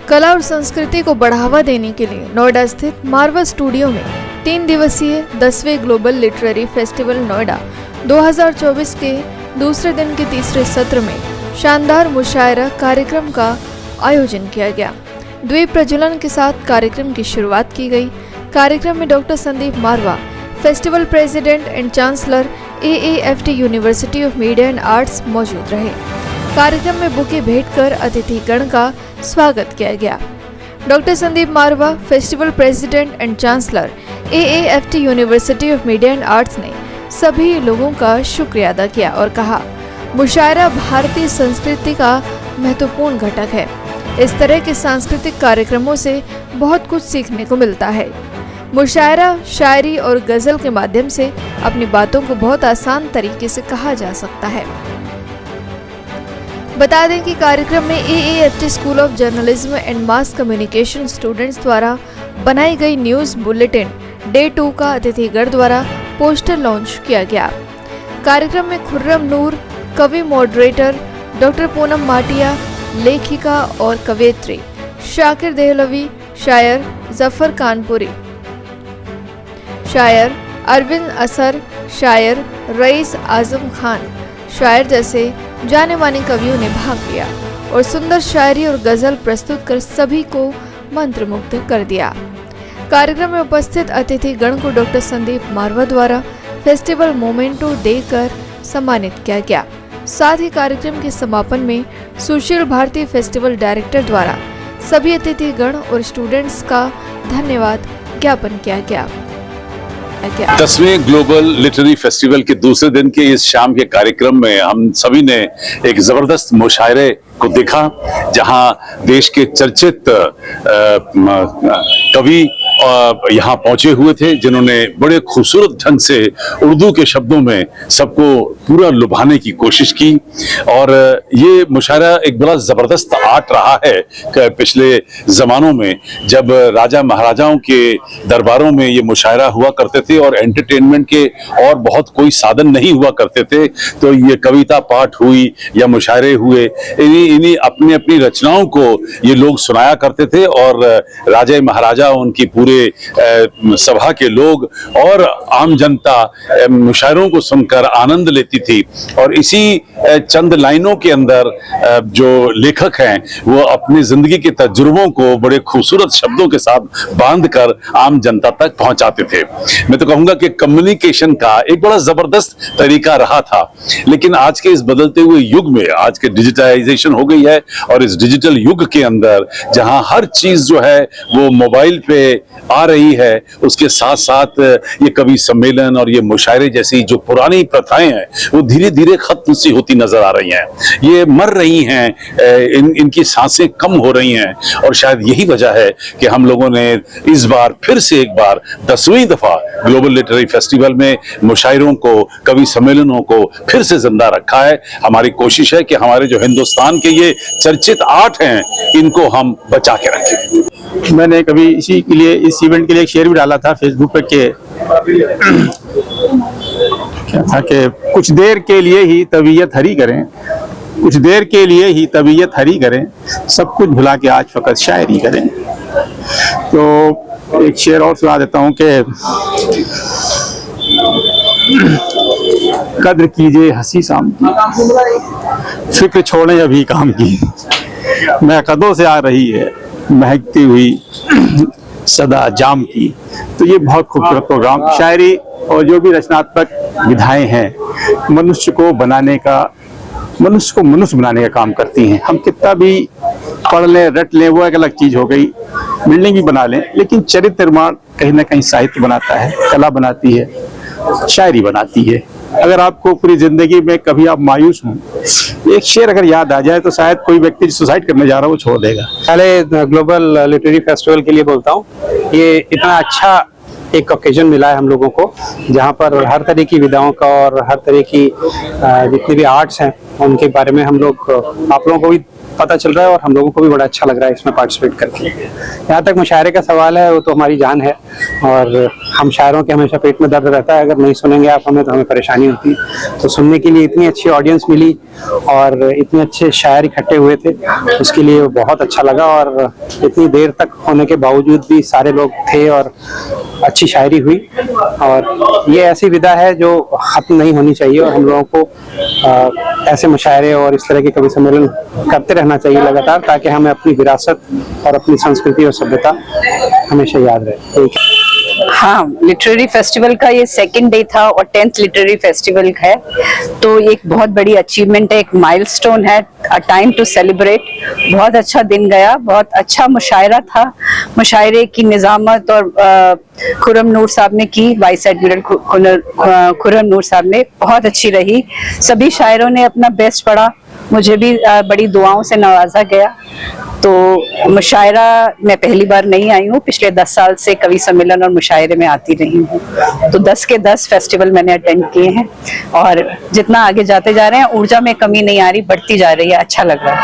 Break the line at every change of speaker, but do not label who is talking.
कला और संस्कृति को बढ़ावा देने के लिए नोएडा स्थित मारवा स्टूडियो में 3 दिवसीय 10वें ग्लोबल लिटरेरी फेस्टिवल नोएडा 2024 के दूसरे दिन के तीसरे सत्र में शानदार मुशायरा कार्यक्रम का आयोजन किया गया। द्वीप प्रज्वलन के साथ कार्यक्रम की शुरुआत की गई। कार्यक्रम में doctor Sandeep Marwah, festival president and chancellor AAFT university of media and arts मौजूद रहे। कार्यक्रम में बुके भेंट कर अतिथिगण का स्वागत किया गया। Doctor Sandeep Marwah, festival president and chancellor AAFT university of media and arts ने सभी लोगों का शुक्रिया अदा किया और कहा, मुशायरा भारतीय संस्कृति का महत्वपूर्ण घटक है। इस तरह के सांस्कृतिक कार्यक्रमों से बहुत कुछ सीखने को मिलता है। मुशायरा, शायरी और गजल के माध्यम से अपनी बातों को बहुत आसान तरीके से कहा जा सकता है। बता दें कि कार्यक्रम में AAFT school of journalism and mass communication students द्वारा बनाई गई न्यूज बुलेटिन डे 2 का अतिथिगण द्वारा पोस्टर लॉन्च किया गया। कार्यक्रम में खुर्रम नूर, कवि मॉडरेटर डॉक्टर पूनम माटिया, लेखिका और कवयित्री शाकिर देहलवी, शायर जफर कानपुरी, शायर अरविंद असर, शायर रईस आजम खान, शायर जैसे जाने माने कवियों ने भाग लिया और सुंदर शायरी और गजल प्रस्तुत कर सभी को मंत्रमुग्ध कर दिया। कार्यक्रम में उपस्थित अतिथिगण को डॉक्टर संदीप मारवा द्वारा फेस्टिवल मोमेंटो देकर सम्मानित किया गया। साथ ही कार्यक्रम के समापन में सुशील भारती फेस्टिवल डायरेक्टर द्वारा सभी अतिथिगण और स्टूडेंट्स का धन्यवाद ज्ञापन किया गया।
10वें ग्लोबल लिटरेरी फेस्टिवल के दूसरे दिन के इस शाम के कार्यक्रम में हम सभी ने एक जबरदस्त मुशायरे को देखा, जहां देश के चर्चित कवि यहाँ पहुंचे हुए थे, जिन्होंने बड़े खूबसूरत ढंग से उर्दू के शब्दों में सबको पूरा लुभाने की कोशिश की। और ये मुशायरा एक बड़ा जबरदस्त आर्ट रहा है पिछले जमानों में, जब राजा महाराजाओं के दरबारों में ये मुशायरा हुआ करते थे और एंटरटेनमेंट के और बहुत कोई साधन नहीं हुआ करते थे, तो ये कविता पाठ हुई या मुशायरे हुए, इन्हीं अपनी अपनी रचनाओं को ये लोग सुनाया करते थे और राजा महाराजा, उनकी पूरे सभा के लोग और आम जनता मुशायरों को सुनकर आनंद लेती थी। और इसी चंद लाइनों के अंदर जो लेखक हैं वो अपनी जिंदगी के तजुर्बों को बड़े खूबसूरत शब्दों के साथ बांधकर आम जनता तक पहुंचाते थे। मैं तो कहूंगा कि कम्युनिकेशन का एक बड़ा जबरदस्त तरीका रहा था, लेकिन आज के इस बदलते हुए युग में, आज के डिजिटाइजेशन हो गई है और इस डिजिटल युग के अंदर जहां हर चीज जो है वो मोबाइल पे आ रही है, उसके साथ साथ ये कवि सम्मेलन और ये मुशायरे जैसी जो पुरानी प्रथाएं हैं वो धीरे धीरे खत्म सी होती नजर आ रही हैं, ये मर रही हैं, इनकी सांसें कम हो रही हैं। और शायद यही वजह है कि हम लोगों ने इस बार फिर से एक बार 10वीं दफा ग्लोबल लिटरेरी फेस्टिवल में मुशायरों को, कवि सम्मेलनों को फिर से जिंदा रखा है। हमारी कोशिश है कि हमारे जो हिंदुस्तान के ये चर्चित आर्ट हैं इनको हम बचा के रखें।
मैंने कभी इसी के लिए, इस इवेंट के लिए एक शेयर भी डाला था फेसबुक पे के क्या था कि कुछ देर के लिए ही तबीयत हरी करें, कुछ देर के लिए ही तबीयत हरी करें, सब कुछ भुला के आज फकत शायरी करें। तो एक शेर और सुना देता हूँ कि कद्र कीजिए हंसी शाम की, फिक्र छोड़ें अभी काम की, महकदों से आ रही है महकती हुई सदा जाम की। तो ये बहुत खूबसूरत प्रोग्राम, शायरी और जो भी रचनात्मक विधाएं हैं मनुष्य को बनाने का, मनुष्य को मनुष्य बनाने का काम करती हैं। हम कितना भी पढ़ लें, रट लें, वो एक अलग चीज हो गई, बिल्डिंग भी बना लें, लेकिन चरित्र निर्माण कहीं ना कहीं साहित्य बनाता है, कला बनाती है, शायरी बनाती है। अगर आपको पूरी जिंदगी में कभी आप मायूस हों, एक शेर अगर याद आ जाए तो शायद कोई व्यक्ति जो सुसाइड करने जा रहा है वो छोड़ देगा।
पहले ग्लोबल लिटरेरी फेस्टिवल के लिए बोलता हूँ, ये इतना अच्छा एक ओकेजन मिला है हम लोगों को, जहाँ पर हर तरह की विधाओं का और हर तरह की जितनी भी आर्ट्स हैं उनके बारे में हम लोग, आप लोगों को भी पता चल रहा है और हम लोगों को भी बड़ा अच्छा लग रहा है इसमें पार्टिसिपेट करके। यहाँ तक मुशायरे का सवाल है, वो तो हमारी जान है और हम शायरों के हमेशा पेट में दर्द रहता है, अगर नहीं सुनेंगे आप हमें तो हमें परेशानी होती है। तो सुनने के लिए इतनी अच्छी ऑडियंस मिली और इतने अच्छे शायर इकट्ठे हुए थे, उसके लिए बहुत अच्छा लगा। और इतनी देर तक होने के बावजूद भी सारे लोग थे और अच्छी शायरी हुई। और ये ऐसी विधा है जो खत्म नहीं होनी चाहिए और हम लोगों को ऐसे मुशायरे और इस तरह के कवि सम्मेलन करते रहना चाहिए लगातार, ताकि हमें अपनी विरासत और अपनी संस्कृति और सभ्यता हमेशा याद रहे।
हाँ, लिटरेरी फेस्टिवल का ये सेकंड डे था और 10th लिटरेरी फेस्टिवल है, तो एक बहुत बड़ी अचीवमेंट है, एक माइलस्टोन है, अ टाइम टू सेलिब्रेट। बहुत अच्छा दिन गया, बहुत अच्छा मुशायरा था। मुशायरे की निजामत और खुर्रम नूर साहब ने की, वाइस एडमिरल खुर्रम नूर साहब ने, बहुत अच्छी रही। सभी शायरों ने अपना बेस्ट पढ़ा, मुझे भी बड़ी दुआओं से नवाजा गया। तो मुशायरा मैं पहली बार नहीं आई हूँ, पिछले 10 साल से कवि सम्मेलन और मुशायरे में आती रही हूँ। तो 10 के 10 फेस्टिवल मैंने अटेंड किए हैं और जितना आगे जाते जा रहे हैं ऊर्जा में कमी नहीं आ रही, बढ़ती जा रही है, अच्छा लग रहा है।